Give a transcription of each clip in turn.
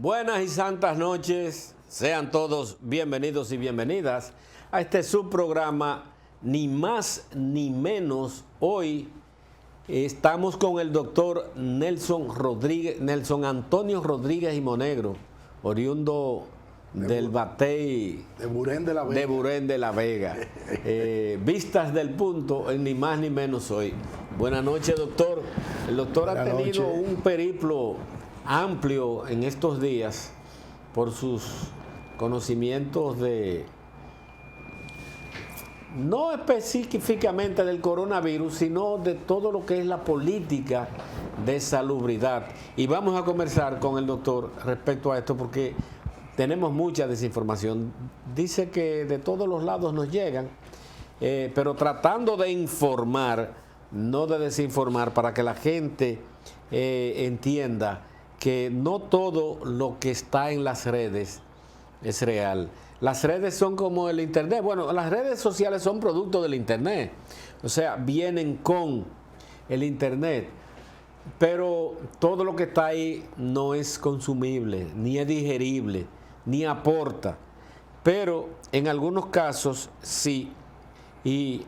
Buenas y santas noches, sean todos bienvenidos y bienvenidas a este subprograma Ni Más Ni Menos. Hoy estamos con el doctor Nelson Antonio Rodríguez y Monegro, oriundo del Batey de Burén de la Vega. De Burén de la Vega. Vistas del punto en Ni Más Ni Menos hoy. Buenas noches, doctor. El doctor Buenas ha tenido noches. un periplo amplio en estos días por sus conocimientos de, no específicamente del coronavirus, sino de todo lo que es la política de salubridad. Y vamos a conversar con el doctor respecto a esto porque tenemos mucha desinformación. Dice que de todos los lados nos llegan, pero tratando de informar, no de desinformar, para que la gente entienda que no todo lo que está en las redes es real. Las redes son como el internet. Bueno, las redes sociales son producto del internet. O sea, vienen con el internet. Pero todo lo que está ahí no es consumible, ni es digerible, ni aporta. Pero en algunos casos sí. Y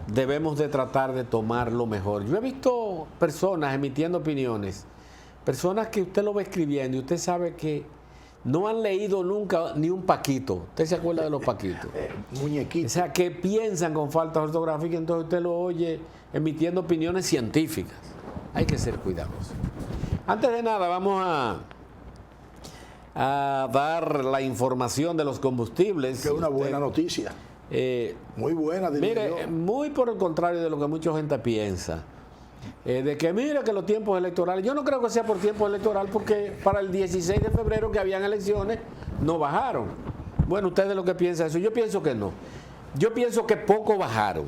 debemos de tratar de tomar lo mejor. Yo he visto personas emitiendo opiniones, personas que usted lo va escribiendo y usted sabe que no han leído nunca ni un paquito. ¿Usted se acuerda de los paquitos? Muñequito. O sea, que piensan con falta ortográfica, entonces usted lo oye emitiendo opiniones científicas. Hay que ser cuidadosos. Antes de nada, vamos a dar la información de los combustibles. Que es una buena noticia. Muy buena, diría Mire, yo. muy por el contrario de lo que mucha gente piensa. De que mira que los tiempos electorales, yo no creo que sea por tiempo electoral porque para el 16 de febrero que habían elecciones no bajaron. Bueno, ustedes lo que piensan eso, yo pienso que no. Yo pienso que poco bajaron.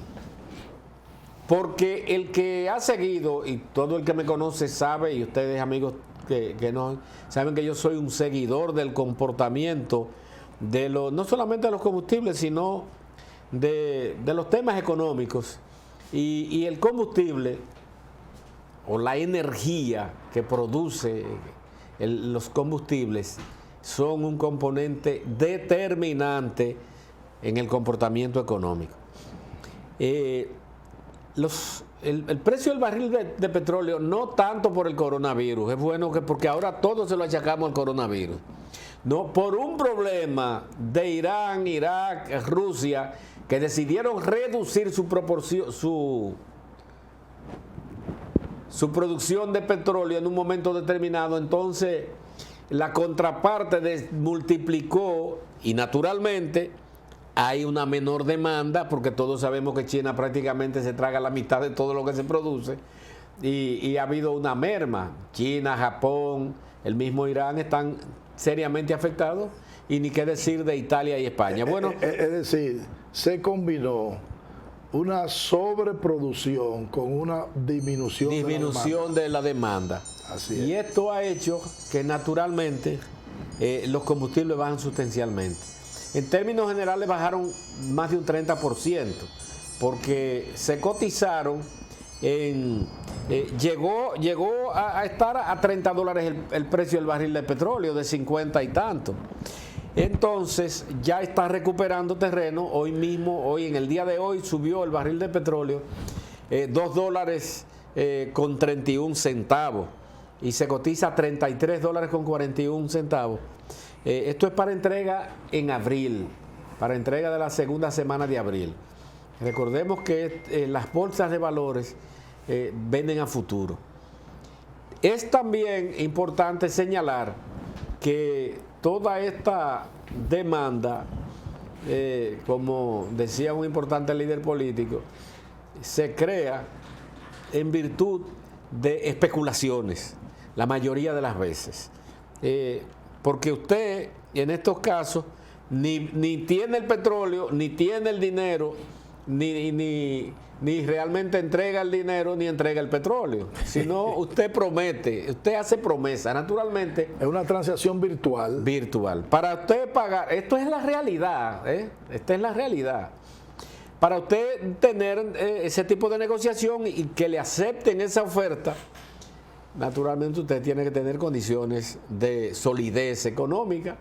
Porque el que ha seguido, y todo el que me conoce sabe, y ustedes amigos que no saben que yo soy un seguidor del comportamiento de los, no solamente de los combustibles, sino de los temas económicos. Y el combustible o la energía que produce los combustibles son un componente determinante en el comportamiento económico. El precio del barril de petróleo, no tanto por el coronavirus, es bueno que porque ahora todo se lo achacamos al coronavirus, no, por un problema de Irán, Irak, Rusia, que decidieron reducir su proporción, su producción de petróleo en un momento determinado. Entonces la contraparte multiplicó y naturalmente hay una menor demanda porque todos sabemos que China prácticamente se traga la mitad de todo lo que se produce y ha habido una merma. China, Japón, el mismo Irán están seriamente afectados y ni qué decir de Italia y España. Bueno, Es decir, se combinó una sobreproducción con una disminución de la demanda. Así y es. esto ha hecho que naturalmente los combustibles bajan sustancialmente. En términos generales bajaron más de un 30%, porque se cotizaron llegó a estar a $30 el precio del barril de petróleo, de 50 y tanto. Entonces ya está recuperando terreno. Hoy mismo, en el día de hoy, subió el barril de petróleo $2 con 31 centavos y se cotiza a $33 con 41 centavos. Esto es para entrega en abril, para entrega de la segunda semana de abril. Recordemos que las bolsas de valores venden a futuro. Es también importante señalar que toda esta demanda, como decía un importante líder político, se crea en virtud de especulaciones, la mayoría de las veces. Porque usted, en estos casos, ni tiene el petróleo, ni tiene el dinero, ni realmente entrega el dinero, ni entrega el petróleo. Sino usted promete, usted hace promesa. Naturalmente, Es una transacción virtual. para usted pagar, esto es la realidad, esta es la realidad. Para usted tener ese tipo de negociación y que le acepten esa oferta, naturalmente usted tiene que tener condiciones de solidez económica.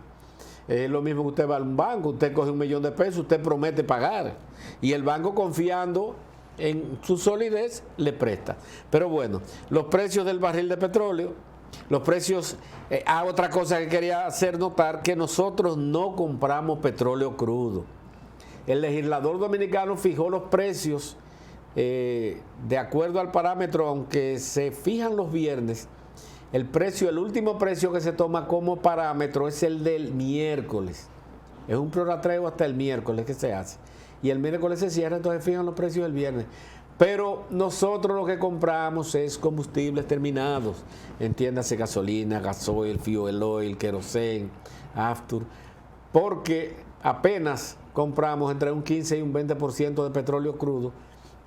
Es lo mismo que usted va a un banco, usted coge $1.000.000, usted promete pagar y el banco, confiando en su solidez, le presta. Pero bueno, los precios del barril de petróleo, los precios, otra cosa que quería hacer notar, que nosotros no compramos petróleo crudo. El legislador dominicano fijó los precios de acuerdo al parámetro, aunque se fijan los viernes. El último precio que se toma como parámetro es el del miércoles. Es un prorrateo hasta el miércoles que se hace. Y el miércoles se cierra, entonces fijan los precios del viernes. Pero nosotros lo que compramos es combustibles terminados. Entiéndase, gasolina, gasoil, fuel oil, kerosene, aftur. Porque apenas compramos entre un 15 y un 20% de petróleo crudo,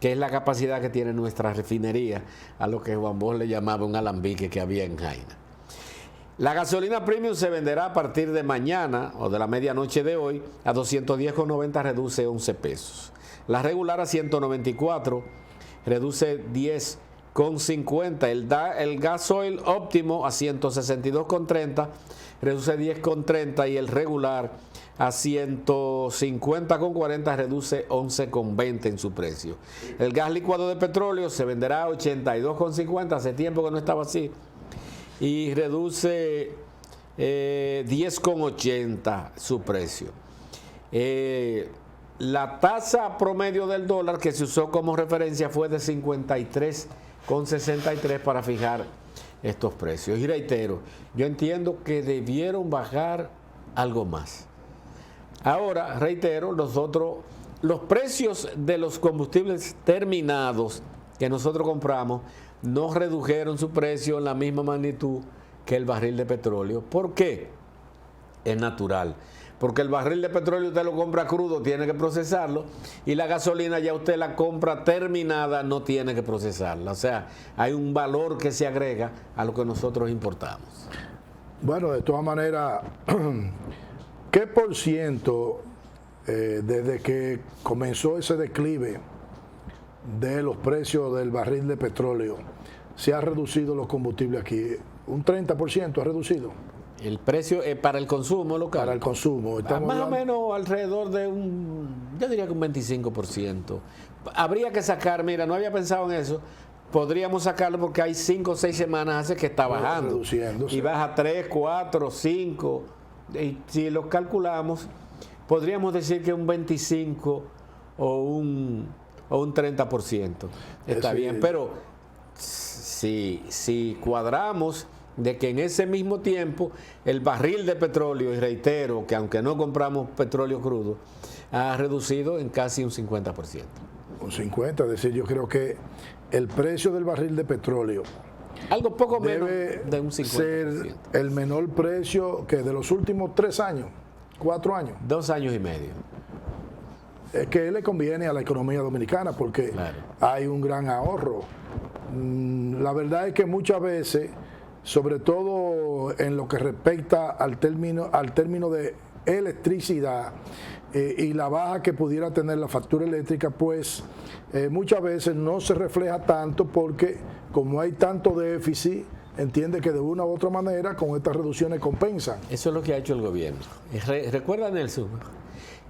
que es la capacidad que tiene nuestra refinería, a lo que Juan Bosch le llamaba un alambique que había en Jaina. La gasolina premium se venderá a partir de mañana o de la medianoche de hoy a 210,90, reduce 11 pesos. La regular a 194, reduce 10,50. El gasoil óptimo a 162,30, reduce 10,30, y el regular a 150,40, reduce 11,20 en su precio. El gas licuado de petróleo se venderá a 82,50, hace tiempo que no estaba así, y reduce 10,80 su precio. La tasa promedio del dólar que se usó como referencia fue de 53,63 para fijar estos precios. Y reitero, yo entiendo que debieron bajar algo más. Ahora, reitero, los precios de los combustibles terminados que nosotros compramos no redujeron su precio en la misma magnitud que el barril de petróleo. ¿Por qué? Es natural. Porque el barril de petróleo usted lo compra crudo, tiene que procesarlo, y la gasolina ya usted la compra terminada, no tiene que procesarla. O sea, hay un valor que se agrega a lo que nosotros importamos. Bueno, de todas maneras, ¿qué por ciento desde que comenzó ese declive de los precios del barril de petróleo se ha reducido los combustibles aquí? Un 30% ha reducido. El precio para el consumo local. Para el consumo. Más o menos alrededor de yo diría que un 25%. Habría que sacar, mira, no había pensado en eso. Podríamos sacarlo porque hay 5 o 6 semanas hace que está bajando. Reduciéndose. Y baja 3, 4, 5. Y si los calculamos, podríamos decir que un 25 o un 30%. Está bien, pero si cuadramos de que en ese mismo tiempo el barril de petróleo, y reitero que aunque no compramos petróleo crudo, ha reducido en casi un 50%. Un 50%, es decir, yo creo que el precio del barril de petróleo algo poco menos debe de un 50%. ser el menor precio que de los últimos 3 años, 4 años. 2 años y medio. Es que le conviene a la economía dominicana porque claro, hay un gran ahorro. La verdad es que muchas veces, sobre todo en lo que respecta al término de electricidad y la baja que pudiera tener la factura eléctrica, pues muchas veces no se refleja tanto porque como hay tanto déficit, entiende que de una u otra manera con estas reducciones compensan. Eso es lo que ha hecho el gobierno. Recuerda, Nelson,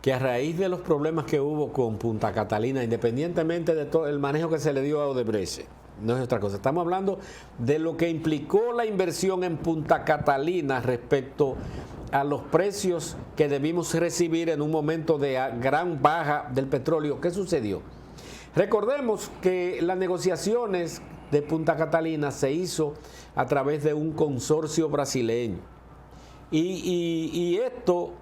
que a raíz de los problemas que hubo con Punta Catalina, independientemente de todo el manejo que se le dio a Odebrecht, no es otra cosa. Estamos hablando de lo que implicó la inversión en Punta Catalina respecto a los precios que debimos recibir en un momento de gran baja del petróleo. ¿Qué sucedió? Recordemos que las negociaciones de Punta Catalina se hizo a través de un consorcio brasileño. Y esto,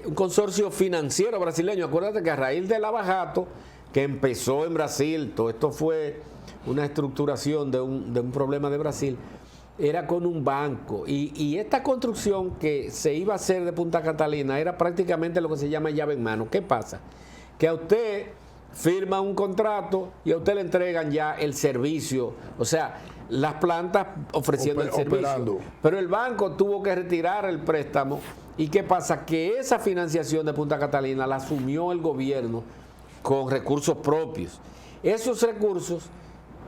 un consorcio financiero brasileño. Acuérdate que a raíz del abajato que empezó en Brasil, todo esto fue una estructuración de un problema de Brasil, era con un banco. Y esta construcción que se iba a hacer de Punta Catalina era prácticamente lo que se llama llave en mano. ¿Qué pasa? Que a usted firma un contrato y a usted le entregan ya el servicio, o sea, las plantas ofreciendo el servicio. Operando. Pero el banco tuvo que retirar el préstamo. ¿Y qué pasa? Que esa financiación de Punta Catalina la asumió el gobierno con recursos propios. Esos recursos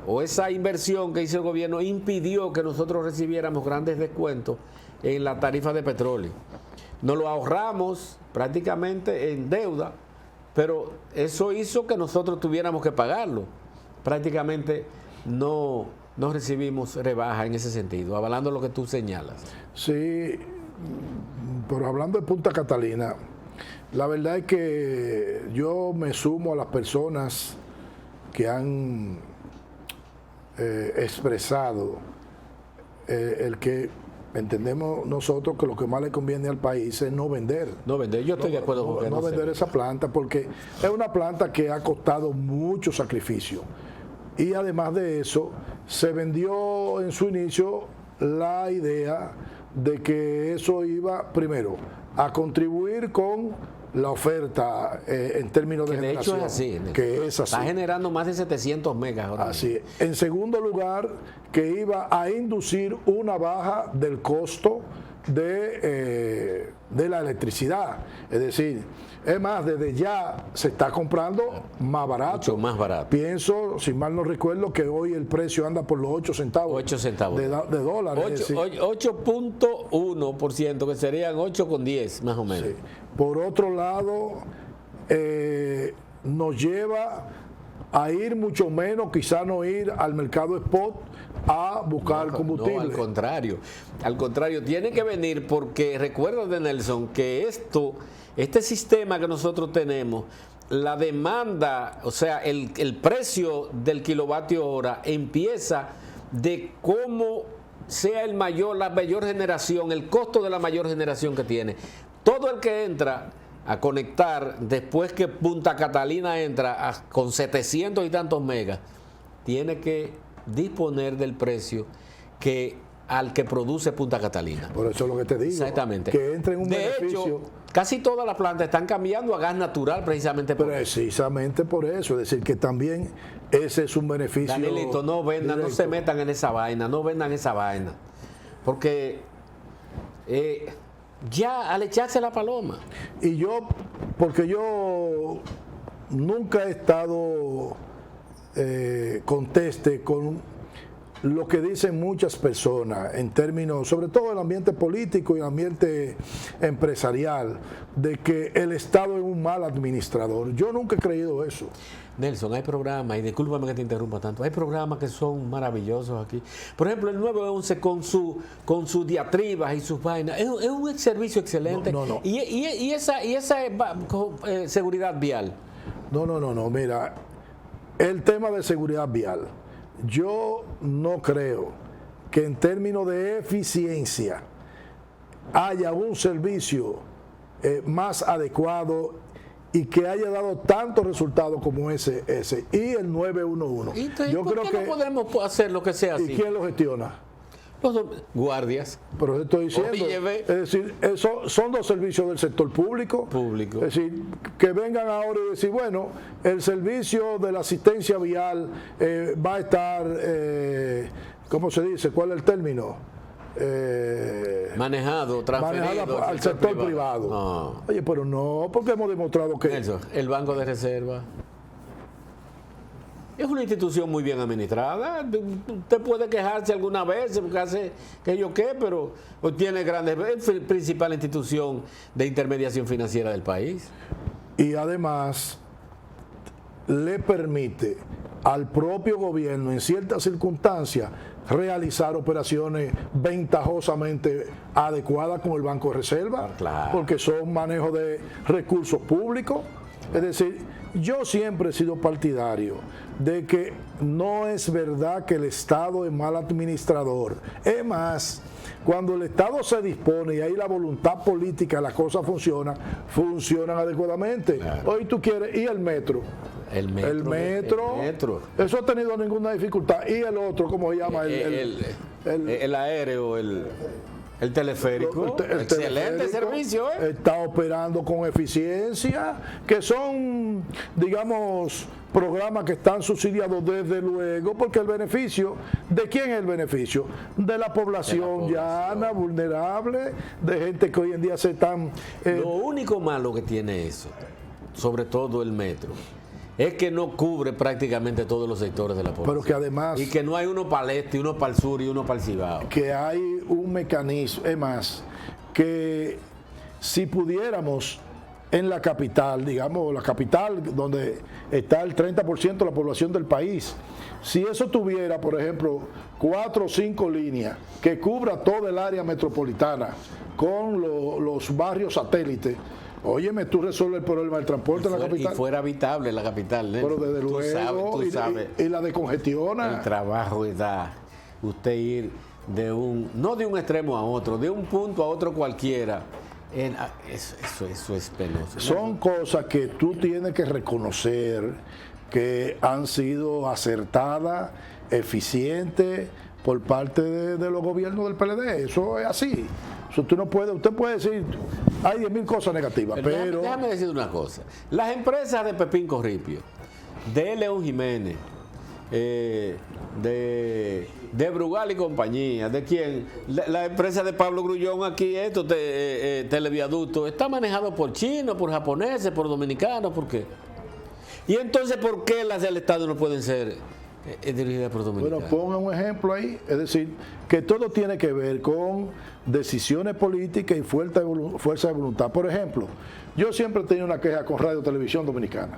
o esa inversión que hizo el gobierno impidió que nosotros recibiéramos grandes descuentos en la tarifa de petróleo. Nos lo ahorramos prácticamente en deuda, pero eso hizo que nosotros tuviéramos que pagarlo. Prácticamente no recibimos rebaja en ese sentido, avalando lo que tú señalas. Sí, pero hablando de Punta Catalina, la verdad es que yo me sumo a las personas que han expresado el que entendemos nosotros que lo que más le conviene al país es no vender. No vender, yo estoy de acuerdo con que no vender esa planta, porque es una planta que ha costado mucho sacrificio. Y además de eso, se vendió en su inicio la idea de que eso iba, primero, a contribuir con la oferta en términos de generación. De hecho es así. Que es así. Está generando más de 700 megas ahora. Así. En segundo lugar, que iba a inducir una baja del costo de la electricidad. Es decir, es más, desde ya se está comprando más barato. Mucho más barato. Pienso, si mal no recuerdo, que hoy el precio anda por los 8 centavos. 8 centavos. De dólares. 8.1%, que serían 8,10 más o menos. Sí. Por otro lado, nos lleva a ir mucho menos, quizá no ir al mercado spot a buscar combustible. No, al contrario, tiene que venir porque recuerda de Nelson que este sistema que nosotros tenemos, la demanda, o sea, el precio del kilovatio hora empieza de cómo sea la mayor generación, el costo de la mayor generación que tiene. Todo el que entra a conectar después que Punta Catalina entra con 700 y tantos megas, tiene que disponer del precio al que produce Punta Catalina. Por eso es lo que te digo. Exactamente. Que entre en un beneficio. De hecho, casi todas las plantas están cambiando a gas natural precisamente por eso. Es decir, que también ese es un beneficio. Danielito, no vendan, no se metan en esa vaina, no vendan esa vaina. Porque ya al echarse la paloma. Y porque yo nunca he estado conteste con lo que dicen muchas personas en términos, sobre todo el ambiente político y el ambiente empresarial, de que el Estado es un mal administrador. Yo nunca he creído eso. Nelson, hay programas, y discúlpame que te interrumpa tanto, hay programas que son maravillosos aquí. Por ejemplo, el 911 con sus diatribas y sus vainas, es un servicio excelente. No. Y esa seguridad vial. No, mira, el tema de seguridad vial, yo no creo que en términos de eficiencia haya un servicio más adecuado y que haya dado tantos resultados como ese y el 911. Entonces, yo ¿por creo qué que no podemos hacer lo que sea así? ¿Y quién lo gestiona? Los guardias. Pero estoy diciendo, es decir, eso son dos servicios del sector público. Es decir, que vengan ahora y decir, bueno, el servicio de la asistencia vial va a estar, ¿cómo se dice? ¿Cuál es el término? Manejado, transferido al sector privado. No. Oye, pero no, porque hemos demostrado que... Eso, el Banco de Reserva es una institución muy bien administrada. Usted puede quejarse alguna vez porque hace que yo qué, pero tiene grandes... Es la principal institución de intermediación financiera del país. Y además le permite al propio gobierno en ciertas circunstancias realizar operaciones ventajosamente adecuadas con el Banco de Reserva, claro, porque son manejo de recursos públicos. Es decir, yo siempre he sido partidario de que no es verdad que el Estado es mal administrador. Es más, cuando el Estado se dispone y hay la voluntad política, las cosas funcionan adecuadamente. Claro. Hoy tú quieres, ¿y el metro? El metro. Eso ha tenido ninguna dificultad. ¿Y el otro, cómo se llama? El aéreo, el teleférico. Excelente servicio, ¿eh? Está operando con eficiencia, que son, digamos, programas que están subsidiados desde luego, porque el beneficio, ¿de quién es el beneficio? De la población llana, vulnerable, de gente que hoy en día se están... Lo único malo que tiene eso, sobre todo el metro, es que no cubre prácticamente todos los sectores de la población. Pero que además... Y que no hay uno para el este, uno para el sur y uno para el Cibao. Que hay un mecanismo, es más, que si pudiéramos en la capital, digamos, la capital donde está el 30% de la población del país, si eso tuviera, por ejemplo, 4 o 5 líneas que cubra toda el área metropolitana con los barrios satélites, óyeme, tú resuelves el problema del transporte en la capital. Y fuera habitable la capital, ¿no? Pero desde luego, tú sabes, y la decongestiona. el trabajo da usted ir no de un extremo a otro, de un punto a otro cualquiera. Eso es penoso. Son cosas que tú tienes que reconocer que han sido acertadas, eficientes por parte de los gobiernos del PLD. Eso es así. Eso usted puede decir, hay 10.000 cosas negativas, pero... Déjame decir una cosa. Las empresas de Pepín Corripio, de León Jiménez, de Brugal y compañía, de quién, la empresa de Pablo Grullón aquí, Televiaducto, está manejado por chinos, por japoneses, por dominicanos, ¿por qué? Y entonces, ¿por qué las del Estado no pueden ser dirigidas por dominicanos? Bueno, ponga un ejemplo ahí, es decir, que todo tiene que ver con decisiones políticas y fuerza de voluntad. Por ejemplo, yo siempre he tenido una queja con Radio Televisión Dominicana.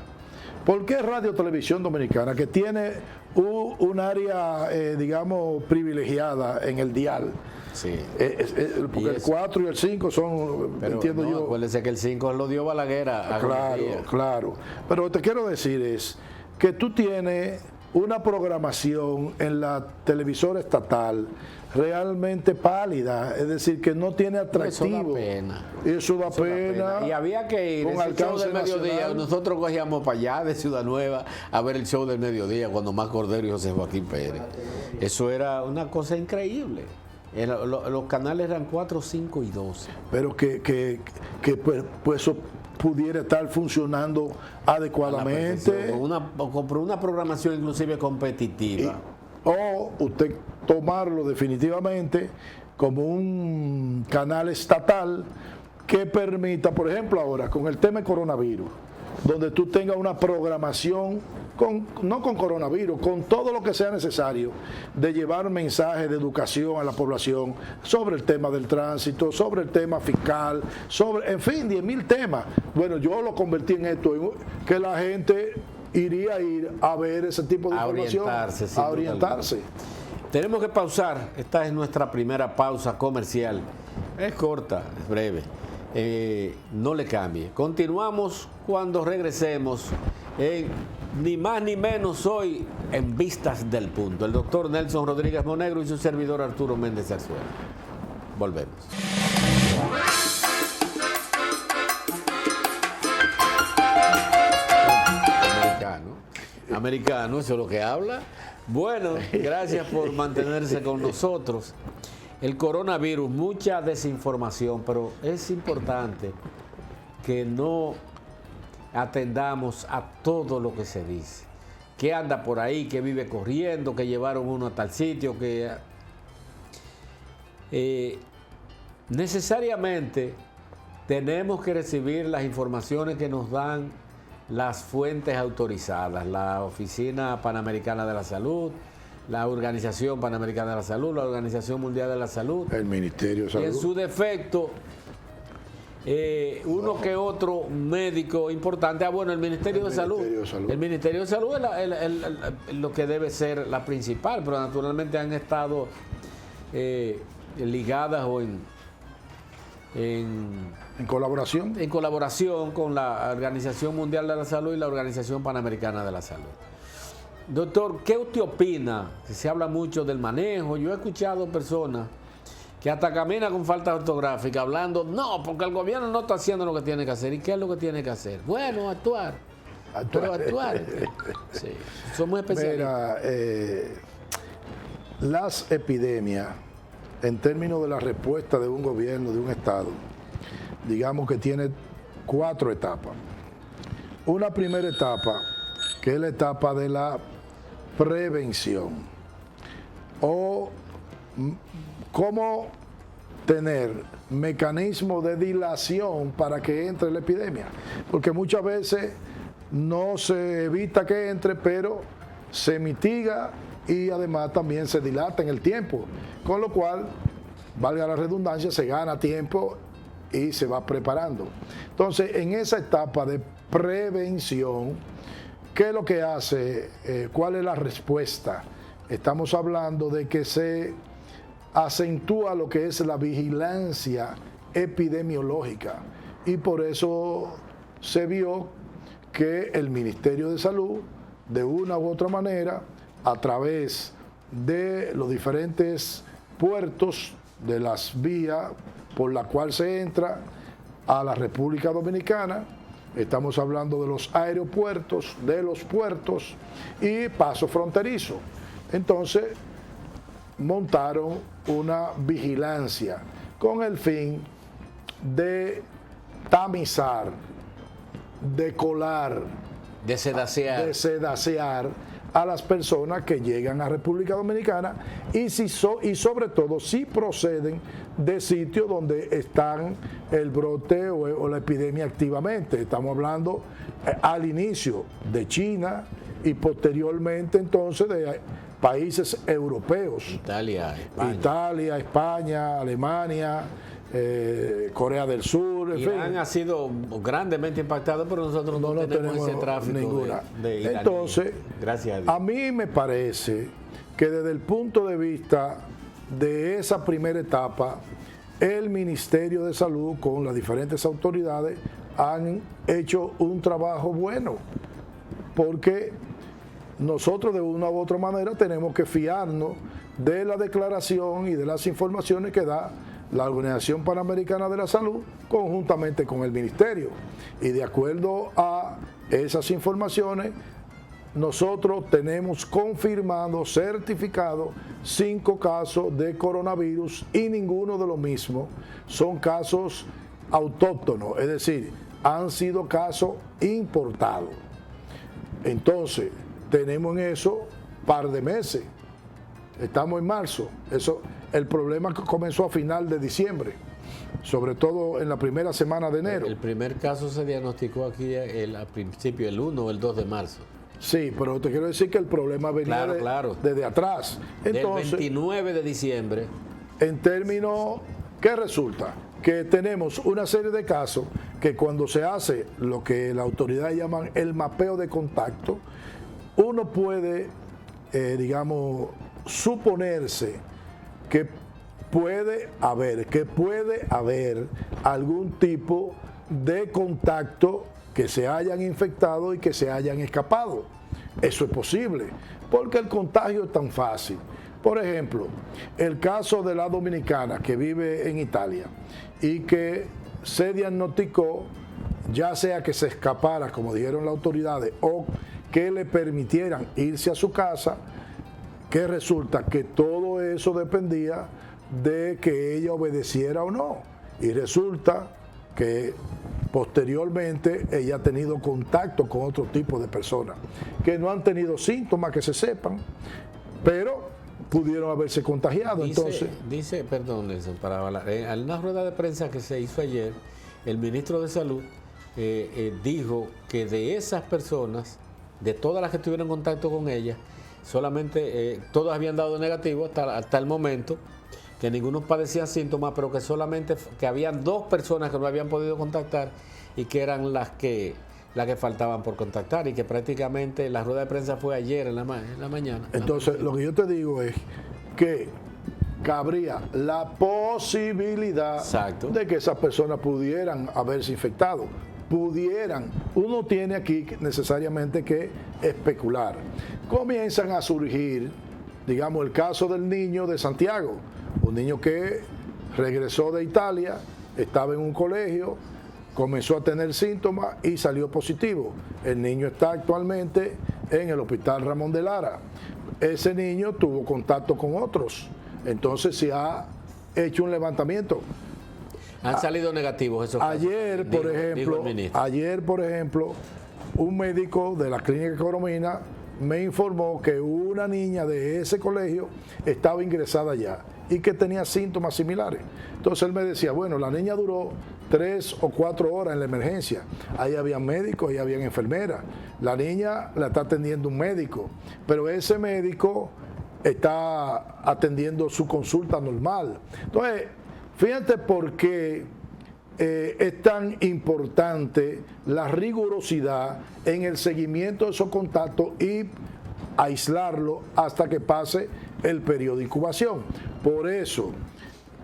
¿Por qué Radio Televisión Dominicana, que tiene un área, digamos, privilegiada en el dial? Sí. Porque el 4 y el 5 son, pero entiendo no, yo... Acuérdese que el 5 lo dio Balaguer a Claro, claro. Pero te quiero decir es que tú tienes una programación en la televisora estatal realmente pálida, es decir, que no tiene atractivo. Eso da pena. Y había que ir, ese show del mediodía, nacional. Nosotros cogíamos para allá de Ciudad Nueva a ver el show del mediodía cuando más Cordero y José Joaquín Pérez. Eso era una cosa increíble. Los canales eran 4, 5 y 12. Pero que pues eso pudiera estar funcionando adecuadamente. Por una programación inclusive competitiva. O usted tomarlo definitivamente como un canal estatal que permita, por ejemplo ahora, con el tema de coronavirus, donde tú tengas una programación, no con coronavirus, con todo lo que sea necesario, de llevar mensajes de educación a la población sobre el tema del tránsito, sobre el tema fiscal, en fin, 10.000 temas. Bueno, yo lo convertí en esto, que la gente iría a ver ese tipo de información, a orientarse. Tenemos que pausar. Esta es nuestra primera pausa comercial. Es corta, es breve. No le cambie. Continuamos cuando regresemos en ni más ni menos hoy en Vistas del Punto. El doctor Nelson Rodríguez Monegro y su servidor Arturo Méndez Arzuela. Volvemos. Americano, eso es lo que habla. Bueno, gracias por mantenerse con nosotros. El coronavirus, mucha desinformación, pero es importante que no atendamos a todo lo que se dice. Que anda por ahí, que vive corriendo, que llevaron uno a tal sitio, que... necesariamente tenemos que recibir las informaciones que nos dan las fuentes autorizadas, la Oficina Panamericana de la Salud, la Organización Panamericana de la Salud, la Organización Mundial de la Salud, el Ministerio de Salud. Y en su defecto, uno que otro médico importante. Bueno, el Ministerio de Salud. El Ministerio de Salud es lo que debe ser la principal, pero naturalmente han estado ligadas o ¿En colaboración? En colaboración con la Organización Mundial de la Salud y la Organización Panamericana de la Salud. Doctor, ¿qué usted opina? Se habla mucho del manejo. Yo he escuchado personas que hasta caminan con falta ortográfica hablando, no, porque el gobierno no está haciendo lo que tiene que hacer. ¿Y qué es lo que tiene que hacer? Bueno, actuar. Pero actuar. Sí, somos especialistas. Mira, las epidemias, en términos de la respuesta de un gobierno, de un Estado, digamos que tiene 4 etapas. Una primera etapa, que es la etapa de la prevención, o cómo tener mecanismos de dilación para que entre la epidemia, porque muchas veces no se evita que entre, pero se mitiga y además también se dilata en el tiempo, con lo cual, valga la redundancia, se gana tiempo y se va preparando. Entonces, en esa etapa de prevención, ¿qué es lo que hace? ¿Cuál es la respuesta? Estamos hablando de que se acentúa lo que es la vigilancia epidemiológica y por eso se vio que el Ministerio de Salud, de una u otra manera, a través de los diferentes puertos, de las vías por la cual se entra a la República Dominicana, estamos hablando de los aeropuertos, de los puertos y paso fronterizo. Entonces, montaron una vigilancia con el fin de tamizar, de colar, de sedacear a las personas que llegan a República Dominicana y sobre todo si proceden de sitios donde están el brote o la epidemia activamente. Estamos hablando al inicio de China y posteriormente entonces de países europeos. Italia, España, Alemania, Corea del Sur, en Irán fin. ha sido grandemente impactado, pero nosotros no tenemos ese tráfico ninguna. de iraníes. Entonces, gracias a Dios. A mí me parece que desde el punto de vista de esa primera etapa, el Ministerio de Salud con las diferentes autoridades han hecho un trabajo bueno, porque nosotros de una u otra manera tenemos que fiarnos de la declaración y de las informaciones que da la Organización Panamericana de la Salud conjuntamente con el Ministerio. Y de acuerdo a esas informaciones, nosotros tenemos confirmado, certificado 5 casos de coronavirus y ninguno de los mismos son casos autóctonos, es decir, han sido casos importados. Entonces, tenemos en eso par de meses. Estamos en marzo. El problema comenzó a final de diciembre, sobre todo en la primera semana de enero. El primer caso se diagnosticó aquí al principio, el 1 o el 2 de marzo. Sí, pero te quiero decir que el problema venía desde atrás. Entonces, del 29 de diciembre. En términos, ¿qué resulta? Que tenemos una serie de casos que cuando se hace lo que la autoridad llaman el mapeo de contacto, uno puede, digamos, suponerse que puede haber algún tipo de contacto que se hayan infectado y que se hayan escapado. Eso es posible, porque el contagio es tan fácil. Por ejemplo, el caso de la dominicana que vive en Italia y que se diagnosticó, ya sea que se escapara, como dijeron las autoridades, o que le permitieran irse a su casa, que resulta que todo eso dependía de que ella obedeciera o no. Y resulta que posteriormente ella ha tenido contacto con otro tipo de personas que no han tenido síntomas que se sepan, pero pudieron haberse contagiado. Dice, perdón Nelson, para hablar, en una rueda de prensa que se hizo ayer, el ministro de Salud dijo que de esas personas, de todas las que tuvieron contacto con ella, solamente todos habían dado negativo hasta el momento, que ninguno padecía síntomas, pero que solamente que habían 2 personas que no habían podido contactar y que eran las que faltaban por contactar, y que prácticamente la rueda de prensa fue ayer en la mañana. Entonces, lo que yo te digo es que cabría la posibilidad de que esas personas pudieran haberse infectado. Uno tiene aquí necesariamente que especular. Comienzan a surgir, digamos, el caso del niño de Santiago, un niño que regresó de Italia, estaba en un colegio, comenzó a tener síntomas y salió positivo. El niño está actualmente en el Hospital Ramón de Lara. Ese niño tuvo contacto con otros, entonces se ha hecho un levantamiento. Han salido negativos esos casos. Ayer, por ejemplo, un médico de la clínica Coromina me informó que una niña de ese colegio estaba ingresada ya y que tenía síntomas similares. Entonces él me decía, bueno, la niña duró 3 o 4 horas en la emergencia. Ahí había médicos, ahí había enfermeras. La niña la está atendiendo un médico, pero ese médico está atendiendo su consulta normal. Entonces, fíjate por qué es tan importante la rigurosidad en el seguimiento de esos contactos y aislarlo hasta que pase el periodo de incubación. Por eso,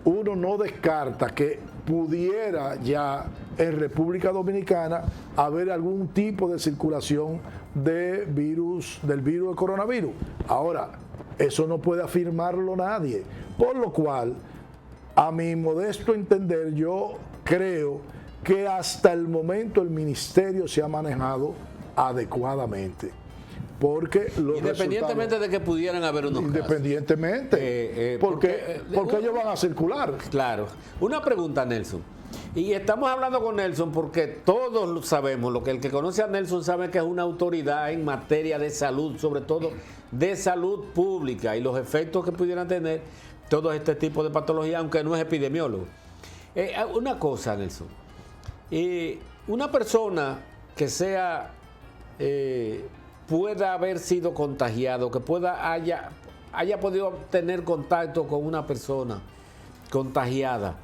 uno no descarta que pudiera ya en República Dominicana haber algún tipo de circulación del virus del coronavirus. Ahora, eso no puede afirmarlo nadie, por lo cual, a mi modesto entender, yo creo que hasta el momento el ministerio se ha manejado adecuadamente. Porque los independientemente de que pudieran haber unos independientemente, porque ellos van a circular. Claro. Una pregunta, Nelson. Y estamos hablando con Nelson porque todos lo sabemos, el que conoce a Nelson sabe que es una autoridad en materia de salud, sobre todo de salud pública y los efectos que pudieran tener todo este tipo de patología, aunque no es epidemiólogo. Una cosa, Nelson. Una persona que sea pueda haber sido contagiado, que haya podido tener contacto con una persona contagiada,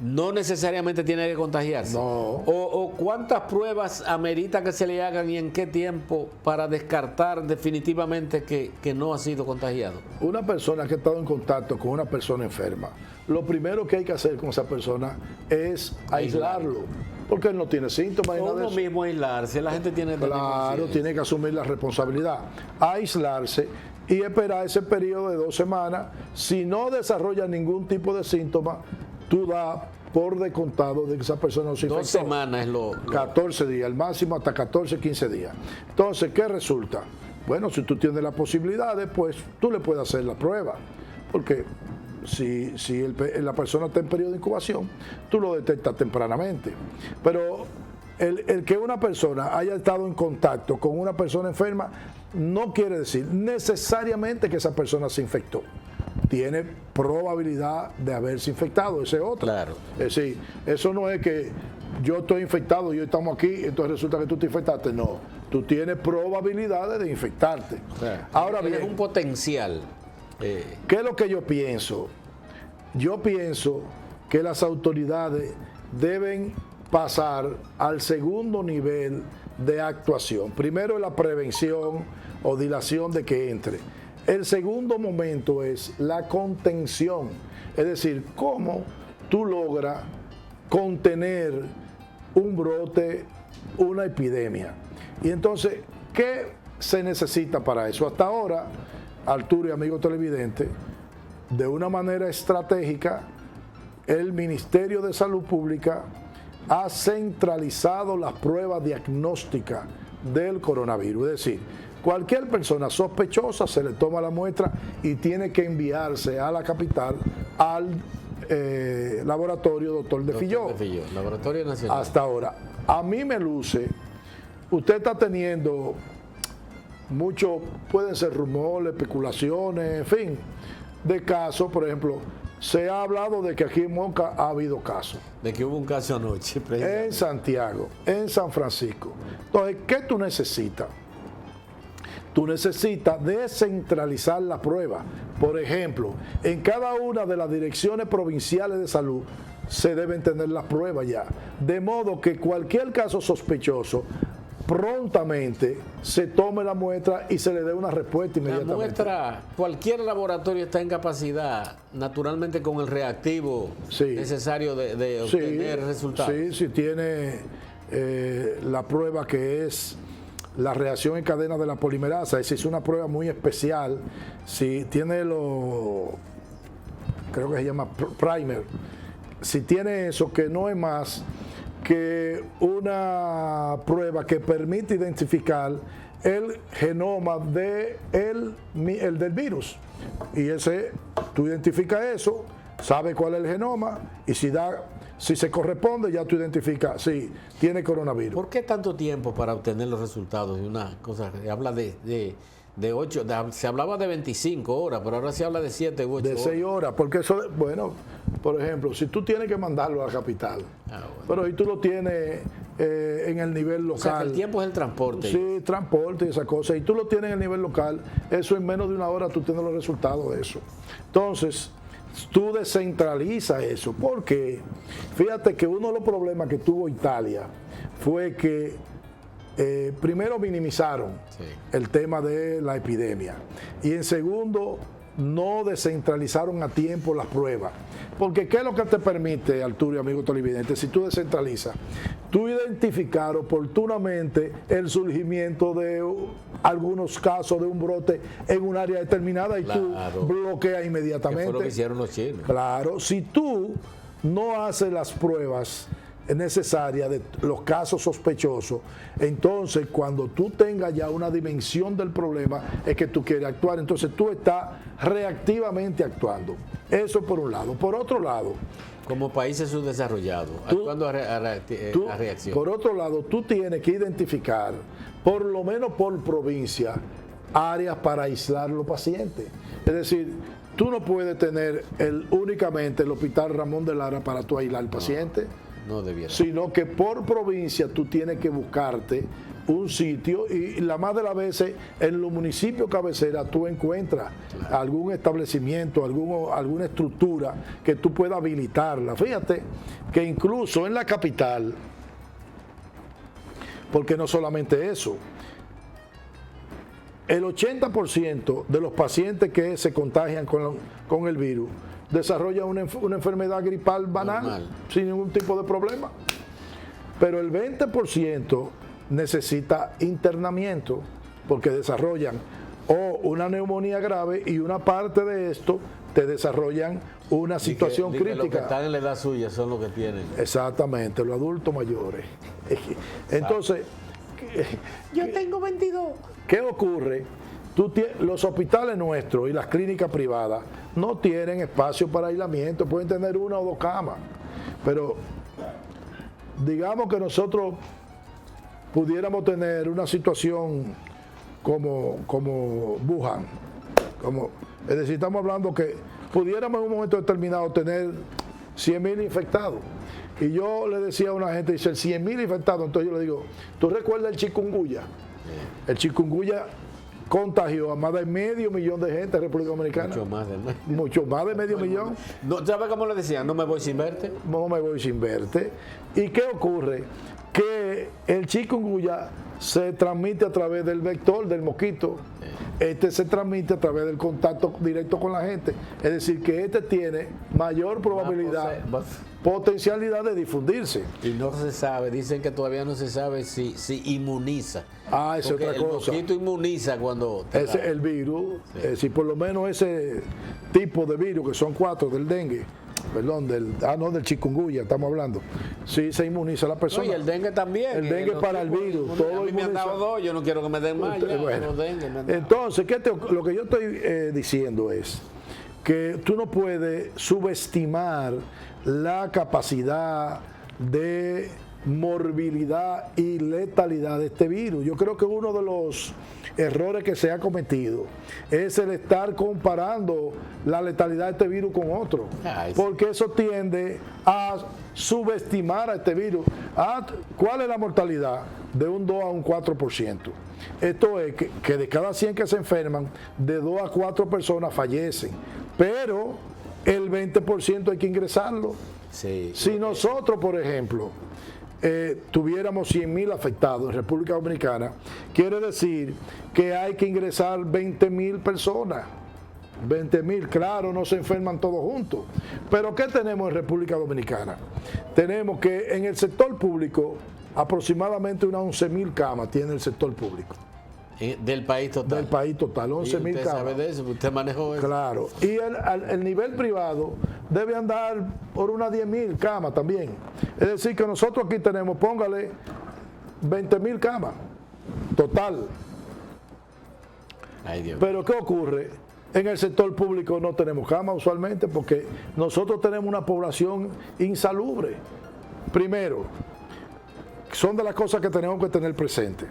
no necesariamente tiene que contagiarse. No. O cuántas pruebas amerita que se le hagan y en qué tiempo para descartar definitivamente que no ha sido contagiado. Una persona que ha estado en contacto con una persona enferma, lo primero que hay que hacer con esa persona es aislarlo, porque él no tiene síntomas. Uno mismo aislarse, la gente tiene que claro, tiene que asumir la responsabilidad, aislarse y esperar ese periodo de 2 semanas. Si no desarrolla ningún tipo de síntoma, tú das por descontado de que esa persona no se infectó. 2 semanas es lo 14 días, el máximo hasta 14, 15 días. Entonces, ¿qué resulta? Bueno, si tú tienes las posibilidades, pues tú le puedes hacer la prueba, porque si la persona está en periodo de incubación, tú lo detectas tempranamente. Pero el que una persona haya estado en contacto con una persona enferma no quiere decir necesariamente que esa persona se infectó. Tiene probabilidad de haberse infectado, ese otro. Claro. Es decir, eso no es que yo estoy infectado y hoy estamos aquí, entonces resulta que tú te infectaste. No, tú tienes probabilidades de infectarte. Ahora bien, es un potencial. ¿Qué es lo que yo pienso? Yo pienso que las autoridades deben pasar al segundo nivel de actuación. Primero, la prevención o dilación de que entre. El segundo momento es la contención, es decir, cómo tú logras contener un brote, una epidemia. Y entonces, ¿qué se necesita para eso? Hasta ahora, Arturo y amigos televidentes, de una manera estratégica, el Ministerio de Salud Pública ha centralizado las pruebas diagnósticas del coronavirus, es decir, cualquier persona sospechosa se le toma la muestra y tiene que enviarse a la capital al laboratorio Dr. de Filló. Laboratorio Nacional. Hasta ahora. A mí me luce, usted está teniendo mucho, pueden ser rumores, especulaciones, en fin, de casos. Por ejemplo, se ha hablado de que aquí en Moca ha habido casos. De que hubo un caso anoche. En Santiago, en San Francisco. Entonces, ¿qué tú necesitas? Tú necesitas descentralizar la prueba. Por ejemplo, en cada una de las direcciones provinciales de salud se deben tener las pruebas ya. De modo que cualquier caso sospechoso prontamente se tome la muestra y se le dé una respuesta inmediatamente. La muestra, cualquier laboratorio está en capacidad, naturalmente con el reactivo necesario de obtener resultados. Sí, si tiene la prueba que es la reacción en cadena de la polimerasa, esa es una prueba muy especial. Si tiene creo que se llama primer, si tiene eso, que no es más que una prueba que permite identificar el genoma del virus. Y tú identificas eso, sabes cuál es el genoma, y si se corresponde, ya tú identificas, sí, tiene coronavirus. ¿Por qué tanto tiempo para obtener los resultados de una cosa que habla de de 8, se hablaba de 25 horas, pero ahora se habla de 7 u 8 horas. De 6 horas, porque eso, bueno, por ejemplo, si tú tienes que mandarlo a la capital, bueno, pero ahí tú lo tienes en el nivel local. O sea, que el tiempo es el transporte. Sí, transporte y esas cosas, y tú lo tienes en el nivel local, eso en menos de una hora tú tienes los resultados de eso. Entonces, tú descentralizas eso, porque fíjate que uno de los problemas que tuvo Italia fue que primero minimizaron el tema de la epidemia y en segundo no descentralizaron a tiempo las pruebas. Porque ¿qué es lo que te permite, Arturo y amigo televidente, si tú descentralizas? Tú identificar oportunamente el surgimiento de algunos casos de un brote en un área determinada y tú bloqueas inmediatamente. Que fue lo que hicieron los chinos. Claro, si tú no haces las pruebas necesarias de los casos sospechosos, entonces cuando tú tengas ya una dimensión del problema es que tú quieres actuar, entonces tú estás reactivamente actuando. Eso por un lado. Por otro lado, como países subdesarrollados, actuando a reacción. Por otro lado, tú tienes que identificar, por lo menos por provincia, áreas para aislar los pacientes. Es decir, tú no puedes tener únicamente el Hospital Ramón de Lara para tú aislar al paciente. No debiera. Sino que por provincia tú tienes que buscarte un sitio y la más de las veces en los municipios cabecera tú encuentras algún establecimiento, alguna estructura que tú puedas habilitarla. Fíjate que incluso en la capital, porque no solamente eso, el 80% de los pacientes que se contagian con el virus desarrolla una enfermedad gripal banal, normal, sin ningún tipo de problema. Pero el 20% necesita internamiento porque desarrollan o una neumonía grave y una parte de esto te desarrollan una situación crítica. Los que están en la edad suya son los que tienen. Exactamente, los adultos mayores. Entonces, yo tengo 22. ¿Qué ocurre? Los hospitales nuestros y las clínicas privadas no tienen espacio para aislamiento, pueden tener 1 o 2 camas, pero digamos que nosotros pudiéramos tener una situación como Wuhan, es decir, estamos hablando que pudiéramos en un momento determinado tener 100.000 infectados. Y yo le decía a una gente, dice, 100.000 infectados, entonces yo le digo, ¿tú recuerdas el chikungunya? El chikungunya contagió a más de medio millón de gente en República Dominicana. Mucho más de medio millón. No, ¿sabes cómo le decían? No me voy sin verte. No me voy sin verte. ¿Y qué ocurre? Que el chikungunya se transmite a través del vector del mosquito. Este se transmite a través del contacto directo con la gente. Es decir, que este tiene mayor probabilidad, potencialidad de difundirse. Y no se sabe, dicen que todavía no se sabe si inmuniza. Ah, es otra cosa. El mosquito inmuniza cuando... El virus, sí. Si por lo menos ese tipo de virus, que son 4 del dengue, perdón, del chikungunya estamos hablando, sí se inmuniza a la persona. No, y el dengue también. El dengue para el virus. A mí me han dado 2, yo no quiero que me den más. Bueno, entonces, lo que yo estoy diciendo es que tú no puedes subestimar la capacidad de morbilidad y letalidad de este virus. Yo creo que uno de los errores que se ha cometido es el estar comparando la letalidad de este virus con otro, porque eso tiende a subestimar a este virus. ¿Cuál es la mortalidad? De un 2 a un 4%. Esto es que de cada 100 que se enferman, de 2 a 4 personas fallecen, pero el 20% hay que ingresarlo. Sí. Si nosotros, por ejemplo, tuviéramos 100.000 afectados en República Dominicana, quiere decir que hay que ingresar 20.000 personas. 20.000, claro, no se enferman todos juntos. Pero ¿qué tenemos en República Dominicana? Tenemos que en el sector público, aproximadamente unas 11.000 camas tiene el sector público. Del país total. Del país total, 11.000 camas. ¿Usted sabe de eso? ¿Usted manejó eso? Claro. Y el nivel privado debe andar por unas 10.000 camas también. Es decir, que nosotros aquí tenemos, póngale, 20.000 camas total. Ay, Dios. Pero ¿qué ocurre? En el sector público no tenemos camas usualmente porque nosotros tenemos una población insalubre. Primero, son de las cosas que tenemos que tener presente.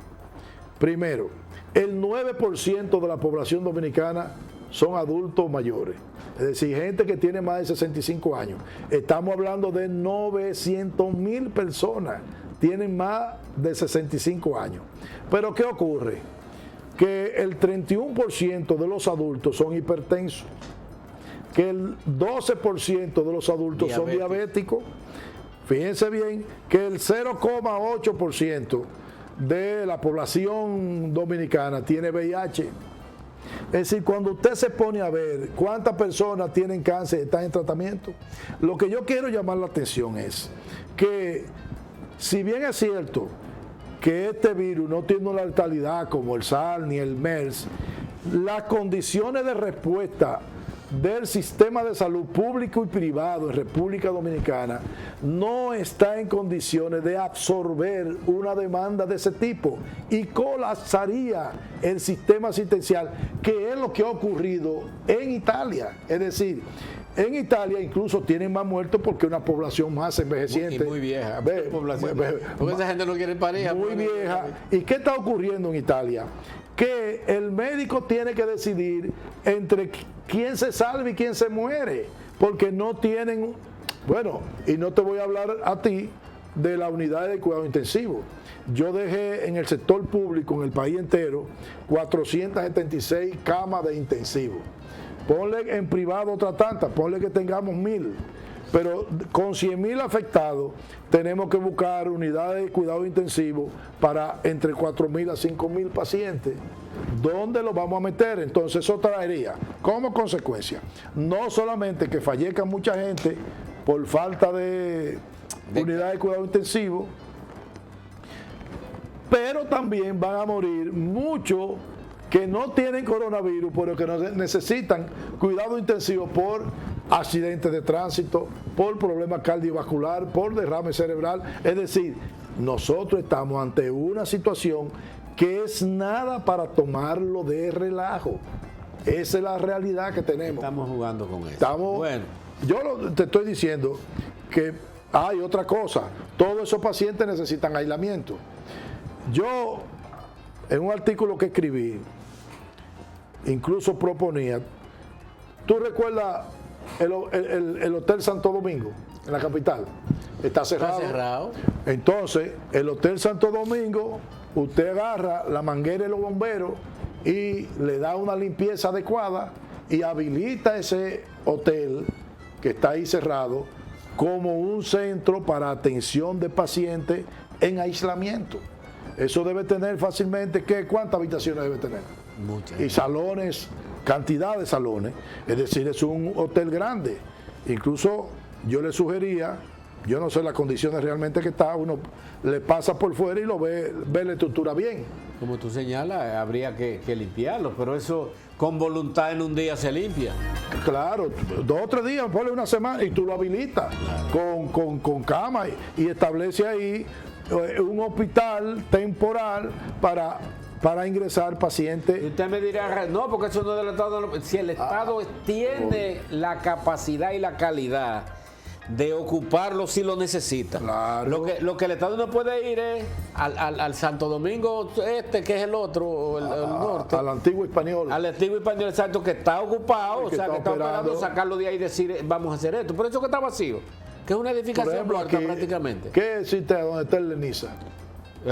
Primero, el 9% de la población dominicana son adultos mayores. Es decir, gente que tiene más de 65 años. Estamos hablando de 900,000 personas tienen más de 65 años. Pero ¿qué ocurre? Que el 31% de los adultos son hipertensos, que el 12% de los adultos son diabéticos. Fíjense bien que el 0,8% de la población dominicana tiene VIH. Es decir, cuando usted se pone a ver cuántas personas tienen cáncer y están en tratamiento, lo que yo quiero llamar la atención es que, si bien es cierto que este virus no tiene una letalidad como el SARS ni el MERS, las condiciones de respuesta del sistema de salud público y privado en República Dominicana no está en condiciones de absorber una demanda de ese tipo y colapsaría el sistema asistencial, que es lo que ha ocurrido en Italia. Es decir, en Italia incluso tienen más muertos porque es una población más envejeciente. Y muy vieja. Porque esa gente no quiere pareja. Muy vieja. ¿Y qué está ocurriendo en Italia? Que el médico tiene que decidir entre quién se salva y quién se muere, porque no tienen, bueno, y no te voy a hablar a ti de la unidad de cuidado intensivo. Yo dejé en el sector público, en el país entero, 476 camas de intensivo. Ponle en privado otra tanta, ponle que tengamos 1,000. Pero con 100,000 afectados tenemos que buscar unidades de cuidado intensivo para entre 4,000 a 5,000 pacientes. ¿Dónde los vamos a meter? Entonces eso traería como consecuencia no solamente que fallezca mucha gente por falta de unidades de cuidado intensivo, pero también van a morir muchos que no tienen coronavirus, pero que necesitan cuidado intensivo por accidentes de tránsito, por problemas cardiovasculares, por derrame cerebral. Es decir, nosotros estamos ante una situación que es nada para tomarlo de relajo. Esa es la realidad que tenemos. Estamos jugando con eso. Bueno. Te estoy diciendo que hay otra cosa. Todos esos pacientes necesitan aislamiento. Yo, en un artículo que escribí, incluso proponía, ¿tú recuerdas el Hotel Santo Domingo en la capital? Está cerrado. Está cerrado. Entonces, el Hotel Santo Domingo, usted agarra la manguera de los bomberos y le da una limpieza adecuada y habilita ese hotel que está ahí cerrado como un centro para atención de pacientes en aislamiento. Eso debe tener fácilmente, ¿cuántas habitaciones debe tener? Muchas. Y salones, cantidad de salones. Es decir, es un hotel grande. Incluso yo le sugería, yo no sé las condiciones realmente que está, uno le pasa por fuera y lo ve la estructura bien. Como tú señalas, habría que limpiarlo, pero eso con voluntad en un día se limpia. Claro, 2 o 3 días, ponle una semana y tú lo habilitas, claro, con cama y establece ahí un hospital temporal para ingresar pacientes. Y usted me dirá, no, porque eso no es del Estado. Si el Estado tiene la capacidad y la calidad de ocuparlo si lo necesita. Claro. Lo que el Estado no puede ir es al Santo Domingo que es el otro, el norte. Al antiguo español. Al antiguo español, exacto, que está ocupado, que está operando, sacarlo de ahí y decir, vamos a hacer esto. Pero eso que está vacío, que es una edificación muerta prácticamente. ¿Qué existe donde está el Lenisa?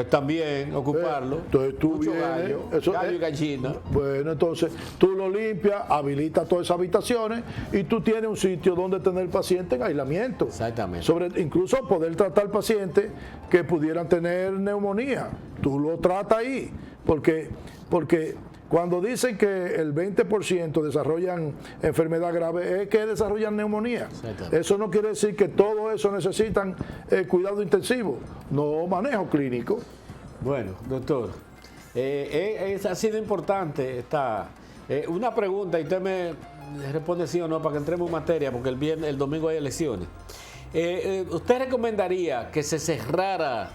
También ocuparlo. Entonces tú mucho vienes, gallo y gallina. Bueno, entonces tú lo limpias, habilitas todas esas habitaciones y tú tienes un sitio donde tener pacientes en aislamiento. Exactamente. Incluso poder tratar pacientes que pudieran tener neumonía. Tú lo tratas ahí. Porque cuando dicen que el 20% desarrollan enfermedad grave, es que desarrollan neumonía. Eso no quiere decir que todo eso necesitan cuidado intensivo, no manejo clínico. Bueno, doctor, ha sido importante una pregunta y usted me responde sí o no para que entremos en materia, porque el domingo hay elecciones. ¿Usted recomendaría que se cerrara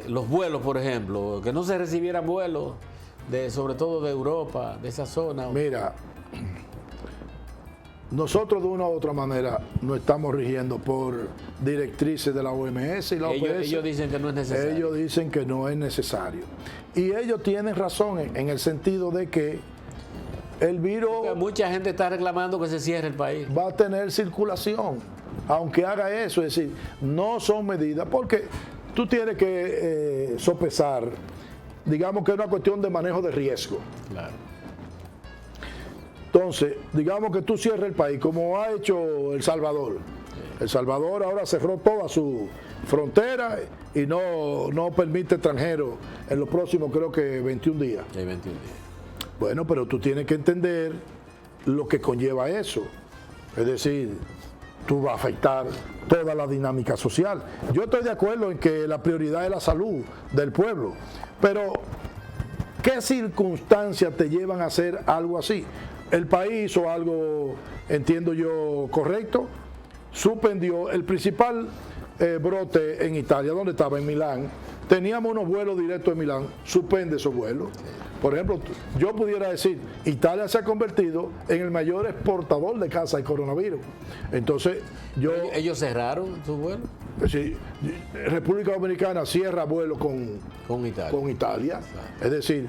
los vuelos, por ejemplo, que no se recibieran vuelos? Sobre todo de Europa, de esa zona? Mira, nosotros de una u otra manera nos estamos rigiendo por directrices de la OMS y la OPS. Ellos dicen que no es necesario. Ellos dicen que no es necesario. Y ellos tienen razón en el sentido de que el virus... Porque mucha gente está reclamando que se cierre el país. Va a tener circulación, aunque haga eso. Es decir, no son medidas, porque tú tienes que sopesar, digamos que es una cuestión de manejo de riesgo. Claro. Entonces, digamos que tú cierres el país, como ha hecho El Salvador. Sí. El Salvador ahora cerró toda su frontera y no permite extranjeros en los próximos, creo que 21 días. Sí, 21 días. Bueno, pero tú tienes que entender lo que conlleva eso. Es decir, tú vas a afectar toda la dinámica social. Yo estoy de acuerdo en que la prioridad es la salud del pueblo, pero ¿qué circunstancias te llevan a hacer algo así? El país hizo algo, entiendo yo, correcto, suspendió el principal brote en Italia, donde estaba, en Milán. Teníamos unos vuelos directos de Milán, suspende esos vuelos. Por ejemplo, yo pudiera decir, Italia se ha convertido en el mayor exportador de casos de coronavirus. Entonces, ¿Ellos cerraron sus vuelos? Sí, República Dominicana cierra vuelos con Italia. Es decir,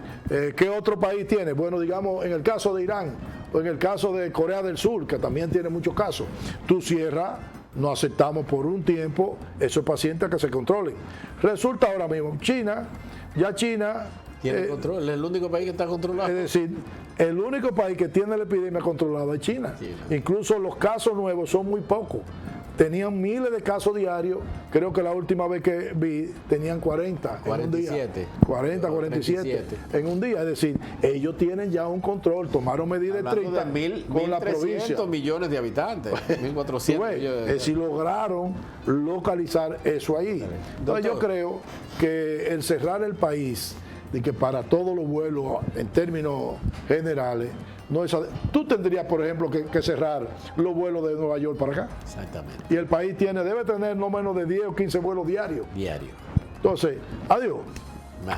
¿qué otro país tiene? Bueno, digamos, en el caso de Irán o en el caso de Corea del Sur, que también tiene muchos casos, tú cierras, no aceptamos por un tiempo esos pacientes que se controlen. Resulta ahora mismo, China tiene control, es el único país que está controlado. Es decir, el único país que tiene la epidemia controlada es China. Incluso los casos nuevos son muy pocos. Tenían miles de casos diarios. Creo que la última vez que vi tenían 40 en un día. 40, 47 en un día. Es decir, ellos tienen ya un control, tomaron medidas estrictas con la provincia. 1.300 millones de habitantes, 1.400 millones. Es decir, lograron localizar eso ahí. Entonces yo creo que el cerrar el país, de que para todos los vuelos en términos generales, no es, tú tendrías, por ejemplo, que cerrar los vuelos de Nueva York para acá. Exactamente. Y el país debe tener no menos de 10 o 15 vuelos diarios. Entonces, adiós.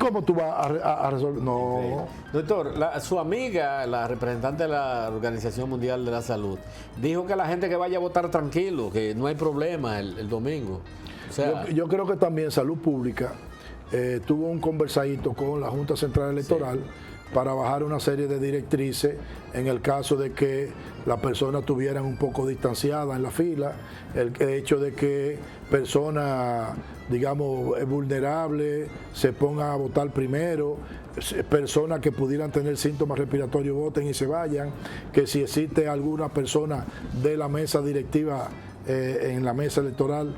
¿Cómo tú vas a resolver? No. Doctor, su amiga, la representante de la Organización Mundial de la Salud, dijo que la gente que vaya a votar tranquilo, que no hay problema el domingo. O sea, yo creo que también Salud Pública tuvo un conversadito con la Junta Central Electoral para bajar una serie de directrices en el caso de que las personas estuvieran un poco distanciadas en la fila, el hecho de que personas, digamos, vulnerables se pongan a votar primero, personas que pudieran tener síntomas respiratorios voten y se vayan, que si existe alguna persona de la mesa directiva en la mesa electoral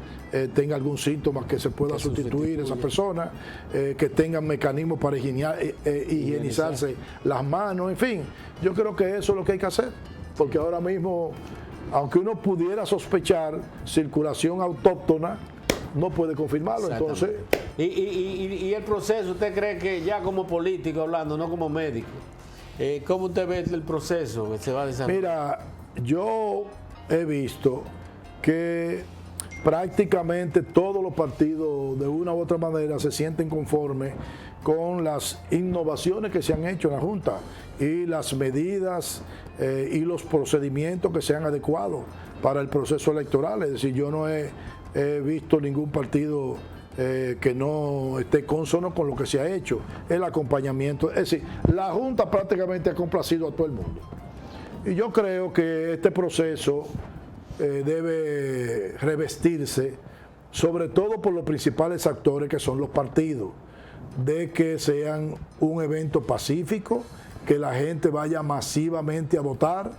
tenga algún síntoma que se pueda sustituir esa persona, que tengan mecanismos para higienizarse las manos, en fin, yo creo que eso es lo que hay que hacer, porque ahora mismo, aunque uno pudiera sospechar circulación autóctona, no puede confirmarlo. Entonces, y el proceso, ¿usted cree que ya como político hablando, no como médico, cómo usted ve el proceso que se va a desarrollar? Mira, yo he visto que prácticamente todos los partidos de una u otra manera se sienten conformes con las innovaciones que se han hecho en la Junta y las medidas y los procedimientos que se han adecuado para el proceso electoral. Es decir, yo no he visto ningún partido que no esté consono con lo que se ha hecho, el acompañamiento. Es decir, la Junta prácticamente ha complacido a todo el mundo. Y yo creo que este proceso debe revestirse, sobre todo por los principales actores que son los partidos, de que sean un evento pacífico, que la gente vaya masivamente a votar,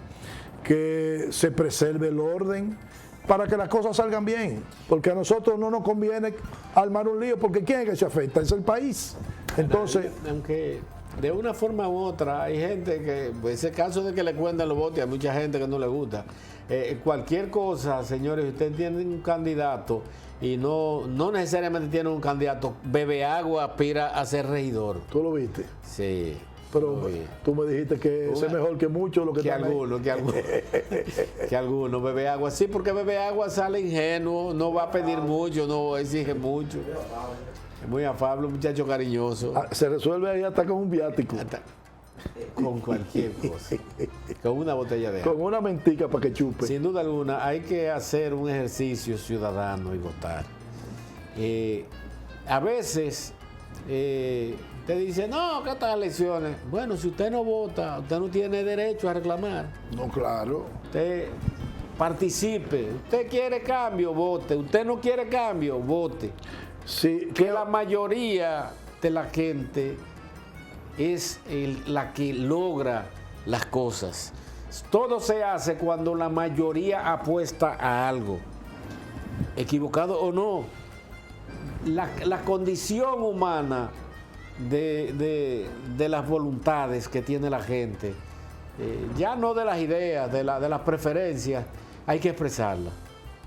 que se preserve el orden, para que las cosas salgan bien, porque a nosotros no nos conviene armar un lío, porque ¿quién es que se afecta? Es el país. Entonces, aunque de una forma u otra hay gente que, pues, ese caso de que le cuentan los votos, hay mucha gente que no le gusta. Cualquier cosa, señores, usted tiene un candidato y no necesariamente tiene un candidato, bebe agua, aspira a ser regidor. ¿Tú lo viste? Sí. Pero tú me dijiste que ese es mejor que muchos lo que algunos, que algunos bebe agua. Sí, porque bebe agua sale ingenuo, no va a pedir mucho, no exige mucho. Es muy afable, un muchacho cariñoso. Se resuelve ahí hasta con un viático. con cualquier cosa, con una botella de agua. Con una mentica para que chupe. Sin duda alguna, hay que hacer un ejercicio ciudadano y votar. A veces te dicen, no, que estas elecciones. Bueno, si usted no vota, usted no tiene derecho a reclamar. No, claro. Usted participe. Usted quiere cambio, vote. Usted no quiere cambio, vote. Sí, Que la mayoría de la gente es la que logra las cosas. Todo se hace cuando la mayoría apuesta a algo, equivocado o no. La condición humana de las voluntades que tiene la gente, ya no de las ideas, de las preferencias, hay que expresarla.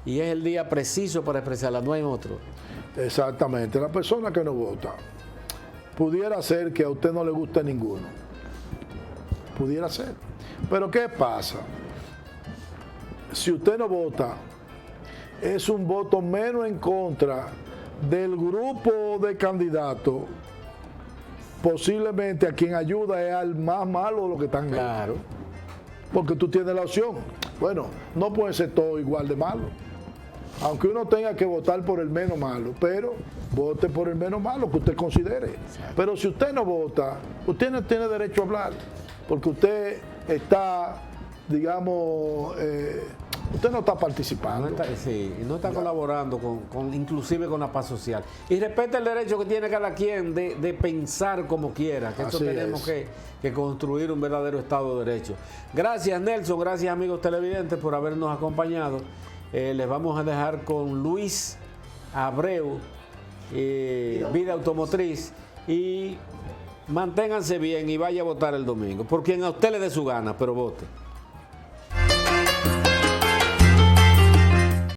Y es el día preciso para expresarla, no hay otro. Exactamente. La persona que no vota, pudiera ser que a usted no le guste ninguno. Pudiera ser. Pero ¿qué pasa? Si usted no vota, es un voto menos en contra del grupo de candidatos. Posiblemente a quien ayuda es al más malo de los que están. Claro. Porque tú tienes la opción. Bueno, no puede ser todo igual de malo. Aunque uno tenga que votar por el menos malo, pero vote por el menos malo que usted considere. Pero si usted no vota, usted no tiene derecho a hablar, porque usted está, digamos, usted no está participando. No está colaborando inclusive con la paz social. Y respeta el derecho que tiene cada quien de pensar como quiera, que esto tenemos que construir un verdadero Estado de Derecho. Gracias, Nelson, gracias, amigos televidentes, por habernos acompañado. Les vamos a dejar con Luis Abreu, Vida Automotriz, y manténganse bien y vaya a votar el domingo, por quien a usted le dé su gana, pero vote.